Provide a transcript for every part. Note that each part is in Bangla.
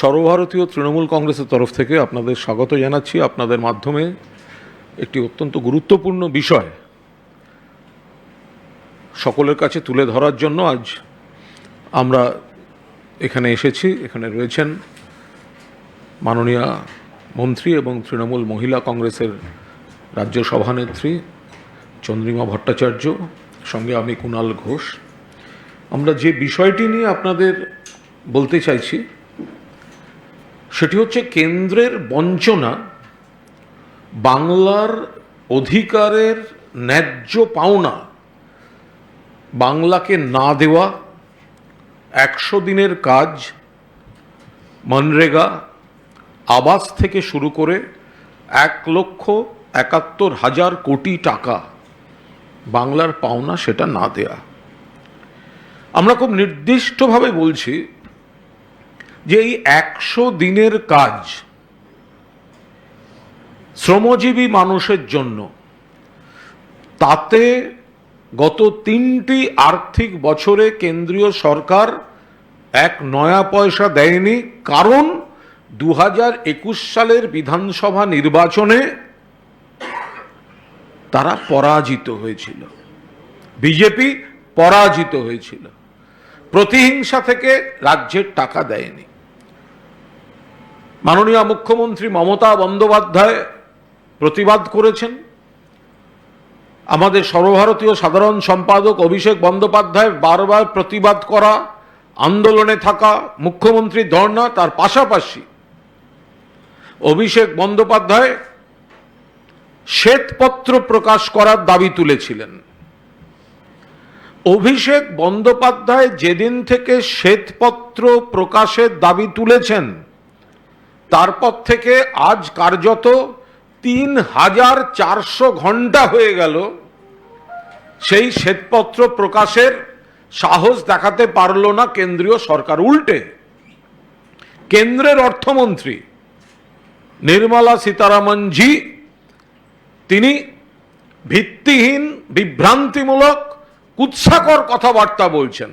সর্বভারতীয় তৃণমূল কংগ্রেসের তরফ থেকে আপনাদের স্বাগত জানাচ্ছি। আপনাদের মাধ্যমে একটি অত্যন্ত গুরুত্বপূর্ণ বিষয় সকলের কাছে তুলে ধরার জন্য আজ আমরা এখানে এসেছি। এখানে রয়েছেন মাননীয় মন্ত্রী এবং তৃণমূল মহিলা কংগ্রেসের রাজ্য সভানেত্রী চন্দ্রিমা ভট্টাচার্য, সঙ্গে আমি কুণাল ঘোষ। আমরা যে বিষয়টি নিয়ে আপনাদের বলতে চাইছি সেটি হচ্ছে কেন্দ্রের বঞ্চনা, বাংলার অধিকারের ন্যায্য পাওনা বাংলাকে না দেওয়া, 100 দিনের কাজ, মনরেগা, আবাস থেকে শুরু করে 1,71,000 কোটি টাকা বাংলার পাওনা সেটা না দেয়া। আমরা খুব নির্দিষ্টভাবে বলছি যে এই 100 দিনের কাজ শ্রমজীবী মানুষের জন্য, তাতে গত 3টি আর্থিক বছরে কেন্দ্রীয় সরকার 1 নয়া পয়সা দেয়নি, কারণ 2021 সালের বিধানসভা নির্বাচনে তারা পরাজিত হয়েছিল, বিজেপি পরাজিত হয়েছিল, প্রতিহিংসা থেকে রাজ্যের টাকা দেয়নি। মাননীয় মুখ্যমন্ত্রী মমতা বন্দ্যোপাধ্যায় প্রতিবাদ করেছেন, আমাদের সর্বভারতীয় সাধারণ সম্পাদক অভিষেক বন্দ্যোপাধ্যায় বারবার প্রতিবাদ করা, আন্দোলনে থাকা, মুখ্যমন্ত্রী ধর্ণা, তার পাশাপাশি অভিষেক বন্দ্যোপাধ্যায় শ্বেতপত্র প্রকাশ করার দাবি তুলেছিলেন। অভিষেক বন্দ্যোপাধ্যায় যেদিন থেকে শ্বেতপত্র প্রকাশের দাবি তুলেছেন, তারপর থেকে আজ কার্যত 3,400 ঘন্টা হয়ে গেল সেই শ্বেতপত্র প্রকাশের সাহস দেখাতে পারল না কেন্দ্রীয় সরকার। উল্টে কেন্দ্রের অর্থমন্ত্রী নির্মলা সীতারামনজি তিনি ভিত্তিহীন, বিভ্রান্তিমূলক, কুৎসাকর কথাবার্তা বলছেন।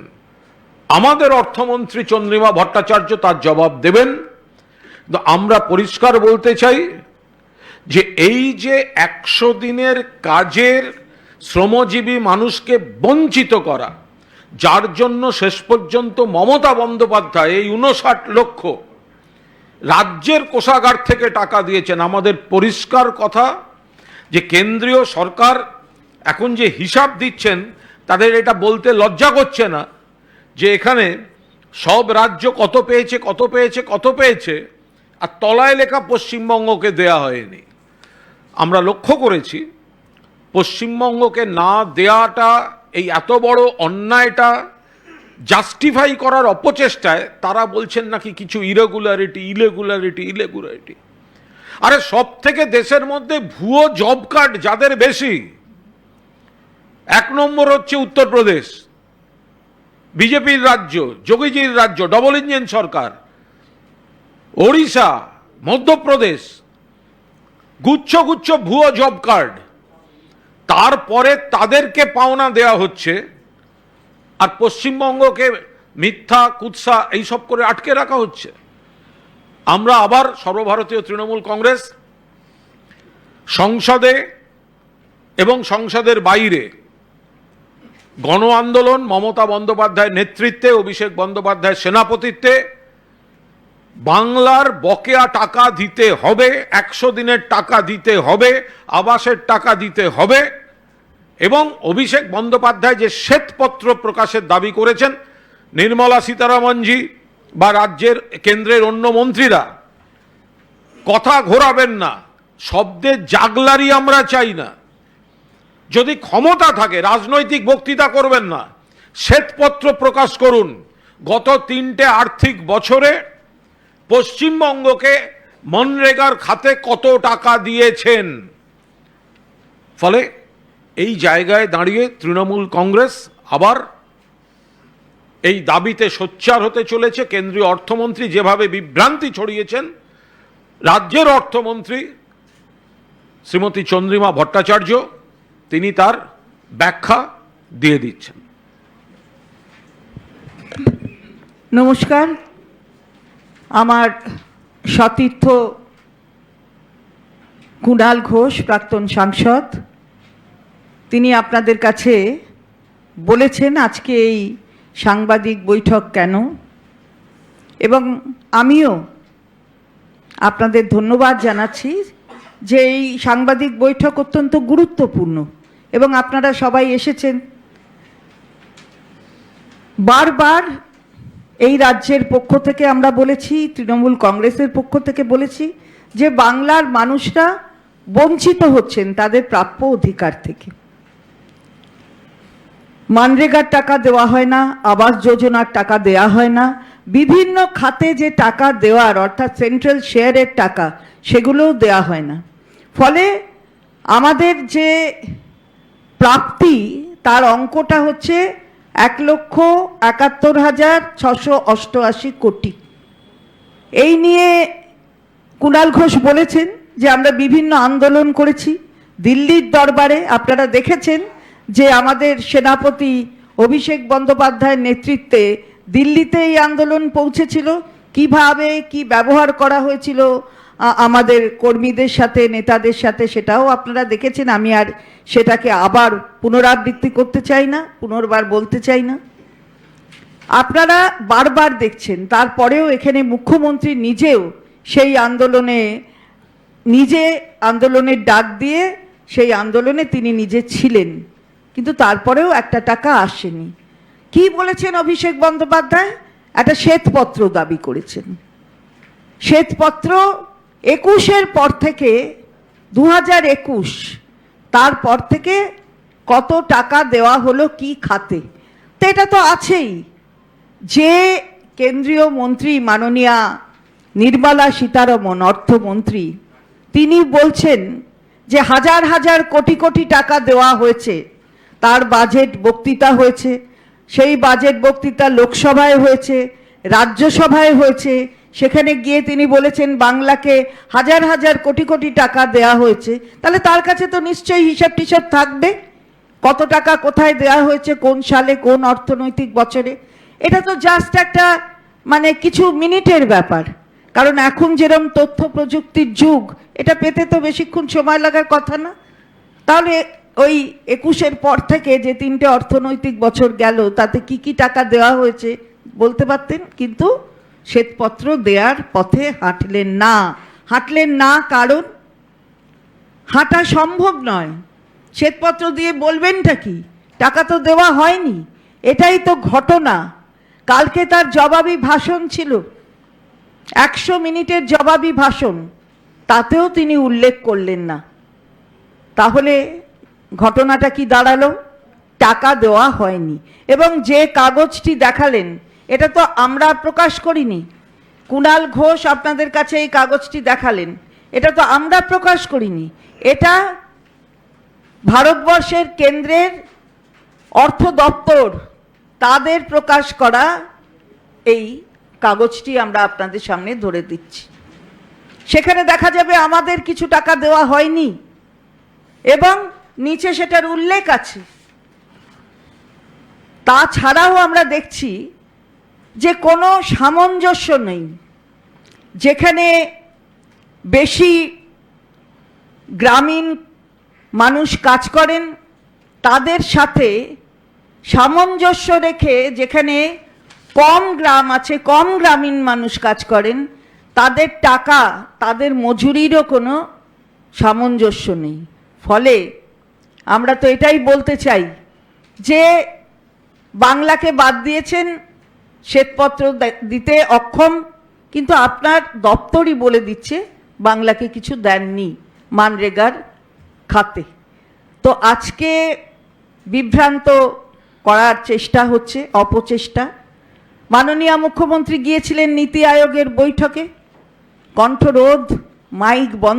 আমাদের অর্থমন্ত্রী চন্দ্রিমা ভট্টাচার্য তার জবাব দেবেন। আমরা পরিষ্কার বলতে চাই যে এই যে 100 দিনের কাজের শ্রমজীবী মানুষকে বঞ্চিত করা, যার জন্য শেষ পর্যন্ত মমতা বন্দ্যোপাধ্যায় এই 59 লক্ষ রাজ্যের কোষাগার থেকে টাকা দিয়েছেন। আমাদের পরিষ্কার কথা যে কেন্দ্রীয় সরকার এখন যে হিসাব দিচ্ছেন, তাদের এটা বলতে লজ্জা করছে না যে এখানে সব রাজ্য কত পেয়েছে কত পেয়েছে কত পেয়েছে, আর তলায় লেখা পশ্চিমবঙ্গকে দেয়া হয়নি। আমরা লক্ষ্য করেছি পশ্চিমবঙ্গকে না দেয়াটা, এই এত বড় অন্যায়টা জাস্টিফাই করার অপচেষ্টায় তারা বলছেন নাকি কিছু ইরেগুলারিটি। আরে সব থেকে দেশের মধ্যে ভুয়ো জব কার্ড যাদের বেশি, 1 নম্বর হচ্ছে উত্তরপ্রদেশ, বিজেপির রাজ্য, যোগীজির রাজ্য, ডবল ইঞ্জিন সরকার, ওড়িশা, মধ্যপ্রদেশ, গুচ্ছ গুচ্ছ ভুয়ো জব কার্ড। তারপরে তাদেরকে পাওনা দেয়া হচ্ছে, আর পশ্চিমবঙ্গকে মিথ্যা, কুৎসা এইসব করে আটকে রাখা হচ্ছে। আমরা আবার সর্বভারতীয় তৃণমূল কংগ্রেস সংসদে এবং সংসদের বাইরে গণ আন্দোলন, মমতা বন্দ্যোপাধ্যায়ের নেতৃত্বে, অভিষেক বন্দ্যোপাধ্যায়ের সেনাপতিত্বে বাংলার বকেয়া টাকা দিতে হবে, 100 দিনের টাকা দিতে হবে, আবাসের টাকা দিতে হবে, এবং অভিষেক বন্দ্যোপাধ্যায় যে শ্বেতপত্র প্রকাশের দাবি করেছেন, নির্মলা সীতারামনজি বা রাজ্যের কেন্দ্রের অন্য মন্ত্রীরা কথা ঘোরাবেন না, শব্দের জাগলারি আমরা চাই না। যদি ক্ষমতা থাকে রাজনৈতিক বক্তৃতা করবেন না, শ্বেতপত্র প্রকাশ করুন গত 3টে আর্থিক বছরে পশ্চিমবঙ্গকে মনরেগার খাতে কত টাকা দিয়েছেন। ফলে এই জায়গায় দাঁড়িয়ে তৃণমূল কংগ্রেস আবার এই দাবিতে সোচ্চার হতে চলেছে। কেন্দ্রীয় অর্থমন্ত্রী যেভাবে বিভ্রান্তি ছড়িয়েছেন, রাজ্যের অর্থমন্ত্রী শ্রীমতী চন্দ্রিমা ভট্টাচার্য তিনি তার ব্যাখ্যা দিয়ে দিচ্ছেন। নমস্কার, আমার সতীর্থ কুণাল ঘোষ, প্রাক্তন সাংসদ, তিনি আপনাদের কাছে বলেছেন আজকে এই সাংবাদিক বৈঠক কেন, এবং আমিও আপনাদের ধন্যবাদ জানাচ্ছি যে এই সাংবাদিক বৈঠক অত্যন্ত গুরুত্বপূর্ণ এবং আপনারা সবাই এসেছেন। বারবার এই রাজ্যের পক্ষ থেকে আমরা বলেছি, তৃণমূল কংগ্রেসের পক্ষ থেকে বলেছি যে বাংলার মানুষরা বঞ্চিত হচ্ছেন তাদের প্রাপ্য অধিকার থেকে। মানরেগার টাকা দেওয়া হয় না, আবাস যোজনার টাকা দেওয়া হয় না, বিভিন্ন খাতে যে টাকা দেওয়ার অর্থাৎ সেন্ট্রাল শেয়ারের টাকা সেগুলোও দেওয়া হয় না। ফলে আমাদের যে প্রাপ্তি তার অঙ্কটা হচ্ছে 1,71,688 কোটি। এই নিয়ে কুণাল ঘোষ বলেছেন যে আমরা বিভিন্ন আন্দোলন করেছি দিল্লির দরবারে। আপনারা দেখেছেন যে আমাদের সেনাপতি অভিষেক বন্দ্যোপাধ্যায়ের নেতৃত্বে দিল্লিতে এই আন্দোলন পৌঁছেছিল, কিভাবে কি ব্যবহার করা হয়েছিল আমাদের কর্মীদের সাথে, নেতাদের সাথে, সেটাও আপনারা দেখেছেন। আমি আর সেটাকে আবার পুনরাবৃত্তি করতে চাই না, পুনর্বার বলতে চাই না। আপনারা বারবার দেখছেন, তারপরেও এখানে মুখ্যমন্ত্রী নিজেও সেই আন্দোলনের ডাক দিয়ে সেই আন্দোলনে তিনি নিজে ছিলেন, কিন্তু তারপরেও একটা টাকা আসেনি। কি বলেছেন অভিষেক বন্দ্যোপাধ্যায়? একটা শ্বেতপত্র দাবি করেছেন। শ্বেতপত্র 21-এর পর থেকে 2021 তারপর থেকে কত টাকা দেওয়া হলো কি খাতে, তো এটা তো আছেই। যে কেন্দ্রীয় মন্ত্রী মাননীয়া নির্মলা সীতারমণ অর্থমন্ত্রী, তিনি বলছেন যে হাজার হাজার কোটি কোটি টাকা দেওয়া হয়েছে। তার বাজেট বক্তৃতা হয়েছে, সেই বাজেট বক্তৃতা লোকসভায় হয়েছে, রাজ্যসভায় হয়েছে। সেখানে গিয়ে তিনি বলেছেন বাংলাকে হাজার হাজার কোটি কোটি টাকা দেওয়া হয়েছে। তাহলে তার কাছে তো নিশ্চয়ই হিসাব টিসাব থাকবে কত টাকা কোথায় দেওয়া হয়েছে, কোন সালে, কোন অর্থনৈতিক বছরে। এটা তো জাস্ট একটা মানে কিছু মিনিটের ব্যাপার, কারণ এখন যেরকম তথ্য প্রযুক্তির যুগ, এটা পেতে তো বেশিক্ষণ সময় লাগার কথা না। তাহলে ওই 21-এর পর থেকে যে 3টে অর্থনৈতিক বছর গেল তাতে কি কি টাকা দেওয়া হয়েছে বলতে পারতেন, কিন্তু শ্বেতপত্র দেওয়ার পথে হাঁটলেন না কারণ হাঁটা সম্ভব নয়। শ্বেতপত্র দিয়ে বলবেনটা কি? টাকা তো দেওয়া হয়নি, এটাই তো ঘটনা। কালকে তার জবাবি ভাষণ ছিল, 100 মিনিটের জবাবি ভাষণ, তাতেও তিনি উল্লেখ করলেন না। তাহলে ঘটনাটা কি দাঁড়ালো? টাকা দেওয়া হয়নি। এবং যে কাগজটি দেখালেন এটা তো আমরা প্রকাশ করিনি, কুণাল ঘোষ আপনাদের কাছে এই কাগজটি দেখালেন, এটা তো আমরা প্রকাশ করিনি, এটা ভারতবর্ষের কেন্দ্রের অর্থ দপ্তর তাদের প্রকাশ করা এই কাগজটি আমরা আপনাদের সামনে ধরে দিচ্ছি। সেখানে দেখা যাবে আমাদের কিছু টাকা দেওয়া হয়নি এবং নিচে সেটার উল্লেখ আছে। তাছাড়াও আমরা দেখছি যে কোনো সামঞ্জস্য নেই। যেখানে বেশি গ্রামীণ মানুষ কাজ করেন তাদের সাথে সামঞ্জস্য রেখে, যেখানে কম গ্রাম আছে, কম গ্রামীণ মানুষ কাজ করেন, তাদের টাকা, তাদের মজুরিরও কোনো সামঞ্জস্য নেই। ফলে আমরা তো এটাই বলতে চাই যে বাংলাকে বাদ দিয়েছেন, শ্বেতপত্র দিতে অক্ষম, কিন্তু আপনার দপ্তরই বলে দিচ্ছে বাংলাকে কিছু দেননি মানরেগার খাতে। তো আজকে বিভ্রান্ত করার চেষ্টা হচ্ছে, অপচেষ্টা। মাননীয় মুখ্যমন্ত্রী গিয়েছিলেন নীতি আয়োগের বৈঠকে, কণ্ঠরোধ, মাইক বন্ধ।